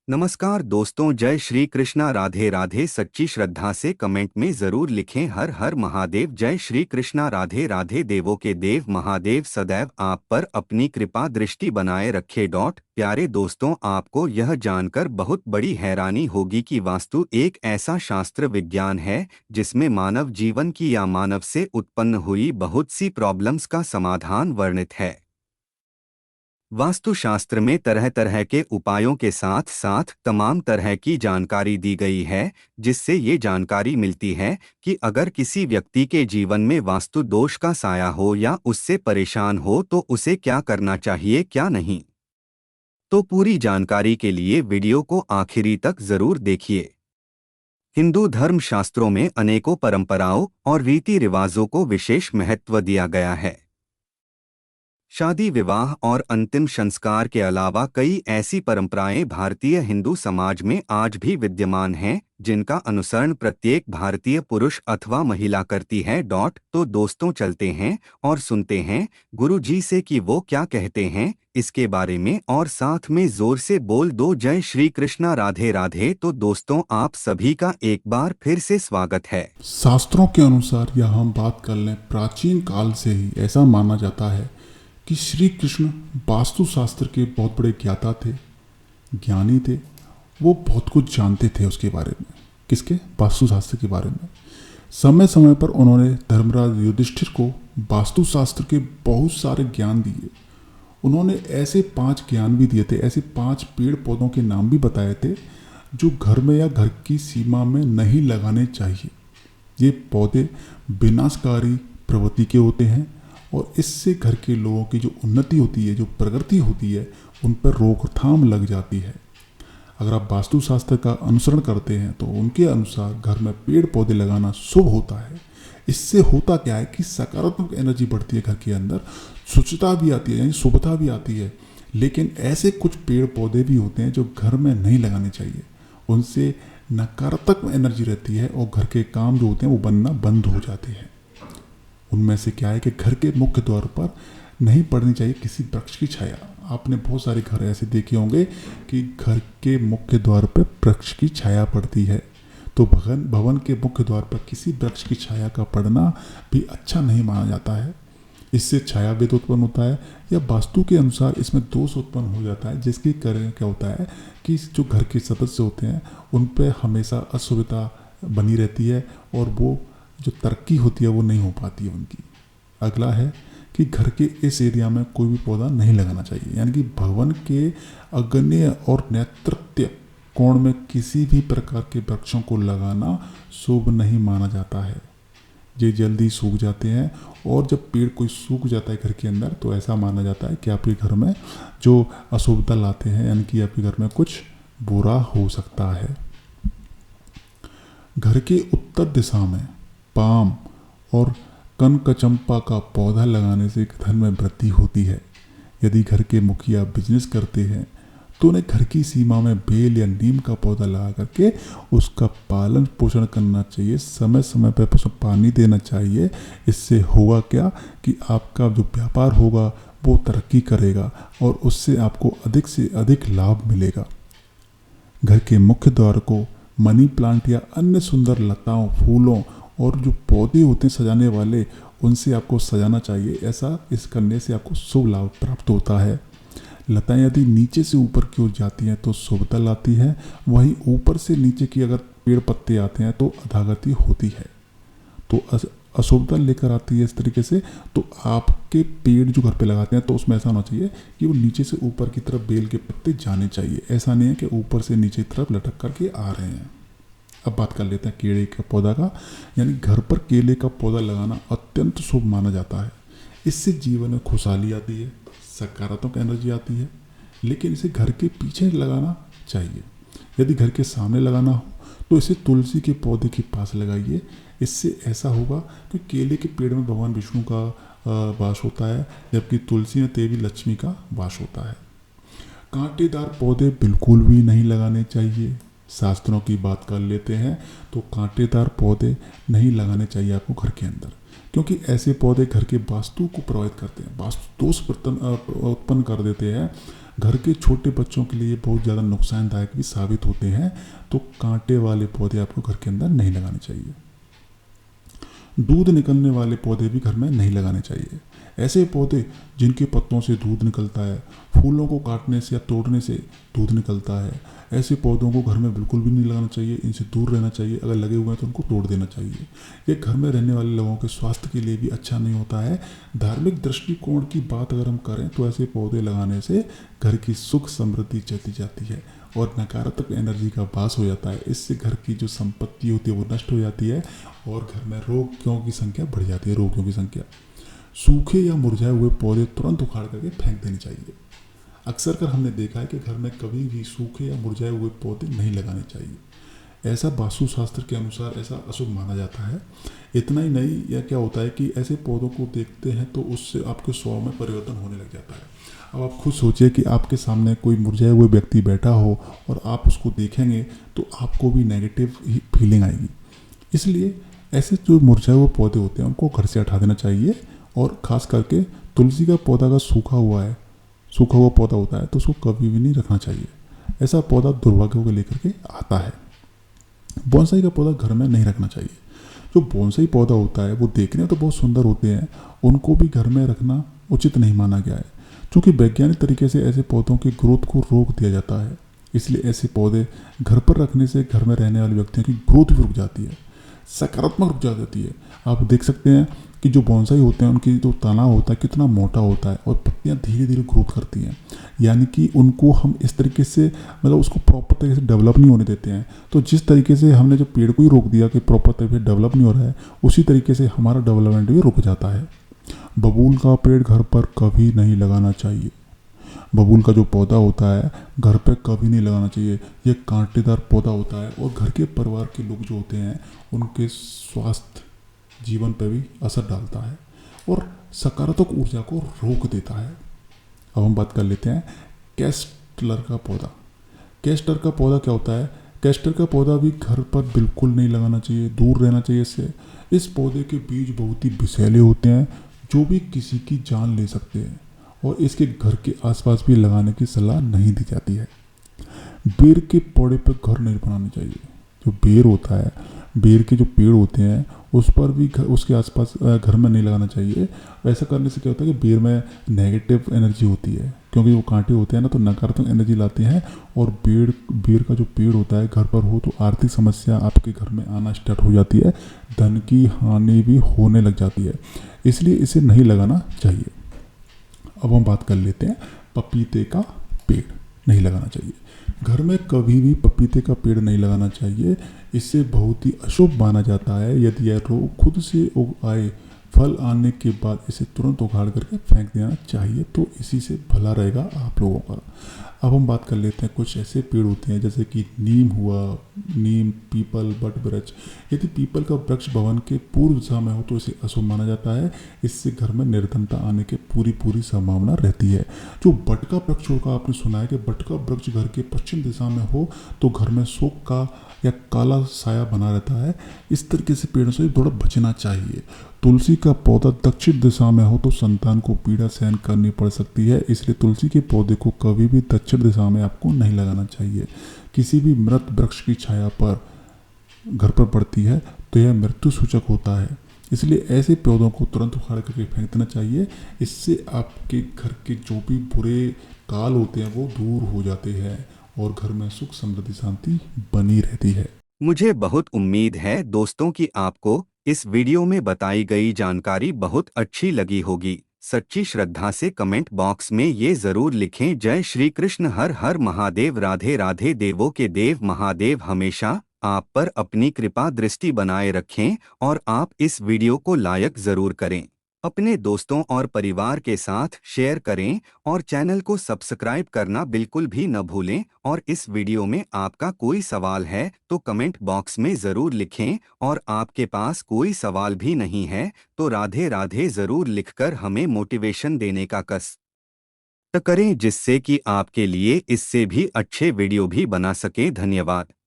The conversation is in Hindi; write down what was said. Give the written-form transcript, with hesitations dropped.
नमस्कार दोस्तों, जय श्री कृष्णा। राधे राधे। सच्ची श्रद्धा से कमेंट में जरूर लिखें हर हर महादेव। जय श्री कृष्णा। राधे राधे। देवों के देव महादेव सदैव आप पर अपनी कृपा दृष्टि बनाए रखे। प्यारे दोस्तों, आपको यह जानकर बहुत बड़ी हैरानी होगी कि वास्तु एक ऐसा शास्त्र विज्ञान है जिसमें मानव जीवन की या मानव से उत्पन्न हुई बहुत सी प्रॉब्लम्स का समाधान वर्णित है। वास्तुशास्त्र में तरह तरह के उपायों के साथ साथ तमाम तरह की जानकारी दी गई है, जिससे ये जानकारी मिलती है कि अगर किसी व्यक्ति के जीवन में वास्तु दोष का साया हो या उससे परेशान हो तो उसे क्या करना चाहिए, क्या नहीं। तो पूरी जानकारी के लिए वीडियो को आखिरी तक जरूर देखिए। हिंदू धर्म शास्त्रों में अनेकों परंपराओं और रीति रिवाजों को विशेष महत्व दिया गया है। शादी, विवाह और अंतिम संस्कार के अलावा कई ऐसी परंपराएं भारतीय हिंदू समाज में आज भी विद्यमान हैं, जिनका अनुसरण प्रत्येक भारतीय पुरुष अथवा महिला करती है। तो दोस्तों, चलते हैं और सुनते हैं गुरु जी से कि वो क्या कहते हैं इसके बारे में, और साथ में जोर से बोल दो जय श्री कृष्णा। राधे राधे। तो दोस्तों, आप सभी का एक बार फिर से स्वागत है। शास्त्रों के अनुसार या हम बात कर लें, प्राचीन काल से ही ऐसा माना जाता है कि श्री कृष्ण वास्तुशास्त्र के बहुत बड़े ज्ञाता थे, ज्ञानी थे। वो बहुत कुछ जानते थे उसके बारे में। किसके? वास्तुशास्त्र के बारे में। समय समय पर उन्होंने धर्मराज युधिष्ठिर को वास्तुशास्त्र के बहुत सारे ज्ञान दिए। उन्होंने ऐसे 5 ज्ञान भी दिए थे, ऐसे 5 पेड़ पौधों के नाम भी बताए थे जो घर में या घर की सीमा में नहीं लगाने चाहिए। ये पौधे विनाशकारी प्रवृत्ति के होते हैं और इससे घर के लोगों की जो उन्नति होती है, जो प्रगति होती है, उन पर रोकथाम लग जाती है। अगर आप वास्तुशास्त्र का अनुसरण करते हैं तो उनके अनुसार घर में पेड़ पौधे लगाना शुभ होता है। इससे होता क्या है कि सकारात्मक एनर्जी बढ़ती है घर के अंदर, शुचिता भी आती है, यानी शुभता भी आती है। लेकिन ऐसे कुछ पेड़ पौधे भी होते हैं जो घर में नहीं लगाने चाहिए। उनसे नकारात्मक एनर्जी रहती है और घर के काम जो होते हैं वो बनना बंद हो जाते हैं। उनमें से क्या है कि घर के मुख्य द्वार पर नहीं पड़नी चाहिए किसी वृक्ष की छाया। आपने बहुत सारे घर ऐसे देखे होंगे कि घर के मुख्य द्वार पर वृक्ष की छाया पड़ती है। तो भवन के मुख्य द्वार पर किसी वृक्ष की छाया का पड़ना भी अच्छा नहीं माना जाता है। इससे छाया भेद उत्पन्न होता है या वास्तु के अनुसार इसमें दोष उत्पन्न हो जाता है, जिसके कारण क्या होता है कि जो घर के सदस्य होते हैं उन पर हमेशा असुविधा बनी रहती है और वो जो तरक्की होती है वो नहीं हो पाती है उनकी। अगला है कि घर के इस एरिया में कोई भी पौधा नहीं लगाना चाहिए, यानी कि भवन के अग्नेय और नेतृत्व कोण में किसी भी प्रकार के वृक्षों को लगाना शुभ नहीं माना जाता है। ये जल्दी सूख जाते हैं और जब पेड़ कोई सूख जाता है घर के अंदर तो ऐसा माना जाता है कि आपके घर में जो अशुभता लाते हैं, यानी कि आपके घर में कुछ बुरा हो सकता है। घर के उत्तर दिशा में पाम और कनकचंपा का पौधा लगाने से धन में वृद्धि होती है। यदि घर के मुखिया बिजनेस करते हैं तो उन्हें घर की सीमा में बेल या नीम का पौधा लगा करके उसका पालन पोषण करना चाहिए। समय समय पर उसमें पानी देना चाहिए। इससे होगा क्या कि आपका जो व्यापार होगा वो तरक्की करेगा और उससे आपको अधिक से अधिक लाभ मिलेगा। घर के मुख्य द्वार को मनी प्लांट या अन्य सुंदर लताओं, फूलों और जो पौधे होते हैं सजाने वाले, उनसे आपको सजाना चाहिए। ऐसा इस करने से आपको शुभ लाभ प्राप्त होता है। लताएं यदि नीचे से ऊपर की ओर जाती हैं तो शुभता लाती है, वहीं ऊपर से नीचे की अगर पेड़ पत्ते आते हैं तो अधोगति होती है, तो अशुभता लेकर आती है। इस तरीके से तो आपके पेड़ जो घर पे लगाते हैं तो उसमें ऐसा होना चाहिए कि वो नीचे से ऊपर की तरफ बेल के पत्ते जाने चाहिए। ऐसा नहीं है कि ऊपर से नीचे की तरफ लटक करके आ रहे हैं। अब बात कर लेते हैं केले के पौधा का, यानी घर पर केले का पौधा लगाना अत्यंत शुभ माना जाता है। इससे जीवन में खुशहाली आती है, सकारात्मक एनर्जी आती है। लेकिन इसे घर के पीछे लगाना चाहिए। यदि घर के सामने लगाना हो तो इसे तुलसी के पौधे के पास लगाइए। इससे ऐसा होगा कि केले के पेड़ में भगवान विष्णु का वास होता है, जबकि तुलसी में देवी लक्ष्मी का वास होता है। कांटेदार पौधे बिल्कुल भी नहीं लगाने चाहिए। शास्त्रों की बात कर लेते हैं तो कांटेदार पौधे नहीं लगाने चाहिए आपको घर के अंदर, क्योंकि ऐसे पौधे घर के वास्तु को प्रभावित करते हैं, वास्तु दोष उत्पन्न कर देते हैं। घर के छोटे बच्चों के लिए बहुत ज़्यादा नुकसानदायक भी साबित होते हैं, तो कांटे वाले पौधे आपको घर के अंदर नहीं लगाने चाहिए। दूध निकलने वाले पौधे भी घर में नहीं लगाने चाहिए। ऐसे पौधे जिनके पत्तों से दूध निकलता है, फूलों को काटने से या तोड़ने से दूध निकलता है, ऐसे पौधों को घर में बिल्कुल भी नहीं लगाना चाहिए। इनसे दूर रहना चाहिए। अगर लगे हुए हैं तो उनको तोड़ देना चाहिए। ये घर में रहने वाले लोगों के स्वास्थ्य के लिए भी अच्छा नहीं होता है। धार्मिक दृष्टिकोण की बात अगर हम करें तो ऐसे पौधे लगाने से घर की सुख समृद्धि चली जाती है और नकारात्मक एनर्जी का वास हो जाता है। इससे घर की जो संपत्ति होती है वो नष्ट हो जाती है और घर में रोगियों की संख्या बढ़ जाती है। रोगियों की संख्या। सूखे या मुरझाए हुए पौधे तुरंत उखाड़ करके फेंक देने चाहिए। अक्सर कर हमने देखा है कि घर में कभी भी सूखे या मुरझाए हुए पौधे नहीं लगाने चाहिए। ऐसा वास्तुशास्त्र के अनुसार ऐसा अशुभ माना जाता है। इतना ही नहीं, या क्या होता है कि ऐसे पौधों को देखते हैं तो उससे आपके स्वभाव में परिवर्तन होने लग जाता है। अब आप खुद सोचिए कि आपके सामने कोई मुरझाए हुए व्यक्ति बैठा हो और आप उसको देखेंगे तो आपको भी नेगेटिव ही फीलिंग आएगी। इसलिए ऐसे जो मुरझाए हुए पौधे होते हैं उनको घर से हटा देना चाहिए। और ख़ास करके तुलसी का पौधा अगर सूखा हुआ पौधा होता है तो उसको कभी भी नहीं रखना चाहिए। ऐसा पौधा दुर्भाग्य को लेकर के आता है। बोनसाई का पौधा घर में नहीं रखना चाहिए। जो बोनसाई पौधा होता है वो देखने में तो बहुत सुंदर होते हैं, उनको भी घर में रखना उचित नहीं माना गया है, क्योंकि वैज्ञानिक तरीके से ऐसे पौधों की ग्रोथ को रोक दिया जाता है। इसलिए ऐसे पौधे घर पर रखने से घर में रहने वाले व्यक्तियों की ग्रोथ भी रुक जाती है, सकारात्मक रुक जाती है। आप देख सकते हैं कि जो बोनसाई होते हैं उनकी जो तना होता है कितना मोटा होता है और पत्तियां धीरे धीरे ग्रोथ करती हैं। यानी कि उनको हम इस तरीके से मतलब उसको प्रॉपर तरीके से डेवलप नहीं होने देते हैं। तो जिस तरीके से हमने जो पेड़ को ही रोक दिया कि प्रॉपर तरीके से डेवलप नहीं हो रहा है, उसी तरीके से हमारा डेवलपमेंट भी रुक जाता है। बबूल का पेड़ घर पर कभी नहीं लगाना चाहिए। बबूल का जो पौधा होता है घर पे कभी नहीं लगाना चाहिए। ये कांटेदार पौधा होता है और घर के परिवार के लोग जो होते हैं उनके स्वास्थ्य जीवन पर भी असर डालता है और सकारात्मक ऊर्जा को रोक देता है। अब हम बात कर लेते हैं कैस्टर का पौधा। कैस्टर का पौधा क्या होता है? कैस्टर का पौधा भी घर पर बिल्कुल नहीं लगाना चाहिए, दूर रहना चाहिए इससे। इस पौधे के बीज बहुत ही विषैले होते हैं जो भी किसी की जान ले सकते हैं और इसके घर के आसपास भी लगाने की सलाह नहीं दी जाती है। बेर के पौधे पर घर नहीं बनाना चाहिए। जो बेर होता है, बेर के जो पेड़ होते हैं उस पर भी उसके आसपास घर में नहीं लगाना चाहिए। ऐसा करने से क्या होता है कि बेर में नेगेटिव एनर्जी होती है, क्योंकि वो कांटे होते हैं ना तो नकारात्मक एनर्जी लाते हैं। और बेर का जो पेड़ होता है घर पर हो तो आर्थिक समस्या आपके घर में आना स्टार्ट हो जाती है, धन की हानि भी होने लग जाती है। इसलिए इसे नहीं लगाना चाहिए। अब हम बात कर लेते हैं पपीते का पेड़ नहीं लगाना चाहिए। घर में कभी भी पपीते का पेड़ नहीं लगाना चाहिए। इससे बहुत ही अशुभ माना जाता है। यदि यह रोग खुद से उग आए, फल आने के बाद इसे तुरंत उखाड़ करके फेंक देना चाहिए, तो इसी से भला रहेगा आप लोगों का। अब हम बात कर लेते हैं कुछ ऐसे पेड़ होते हैं जैसे कि नीम हुआ, नीम, पीपल, बट वृक्ष। यदि पीपल का वृक्ष भवन के पूर्व दिशा में हो तो इसे अशुभ माना जाता है। इससे घर में निर्धनता आने की पूरी संभावना रहती है। जो बट का वृक्ष होगा, आपने सुना है कि बट का वृक्ष घर के पश्चिम दिशा में हो तो घर में शोक का या काला साया बना रहता है। इस तरीके से पेड़ों से थोड़ा बचना चाहिए। तुलसी का पौधा दक्षिण दिशा में हो तो संतान को पीड़ा सहन करनी पड़ सकती है। इसलिए तुलसी के पौधे को कभी भी दक्षिण दिशा में आपको नहीं लगाना चाहिए। किसी भी मृत वृक्ष की छाया पर घर पर पड़ती है तो यह मृत्यु सूचक होता है। इसलिए ऐसे पौधों को तुरंत उखाड़ करके फेंक देना चाहिए। इससे आपके घर के जो भी बुरे काल होते हैं वो दूर हो जाते हैं और घर में सुख समृद्धि शांति बनी रहती है। मुझे बहुत उम्मीद है दोस्तों कि आपको इस वीडियो में बताई गई जानकारी बहुत अच्छी लगी होगी। सच्ची श्रद्धा से कमेंट बॉक्स में ये जरूर लिखें, जय श्री कृष्ण, हर हर महादेव, राधे राधे। देवों के देव महादेव हमेशा आप पर अपनी कृपा दृष्टि बनाए रखें और आप इस वीडियो को लाइक जरूर करें, अपने दोस्तों और परिवार के साथ शेयर करें और चैनल को सब्सक्राइब करना बिल्कुल भी न भूलें। और इस वीडियो में आपका कोई सवाल है तो कमेंट बॉक्स में ज़रूर लिखें, और आपके पास कोई सवाल भी नहीं है तो राधे राधे ज़रूर लिखकर हमें मोटिवेशन देने का कष्ट करें, जिससे कि आपके लिए इससे भी अच्छे वीडियो भी बना सके। धन्यवाद।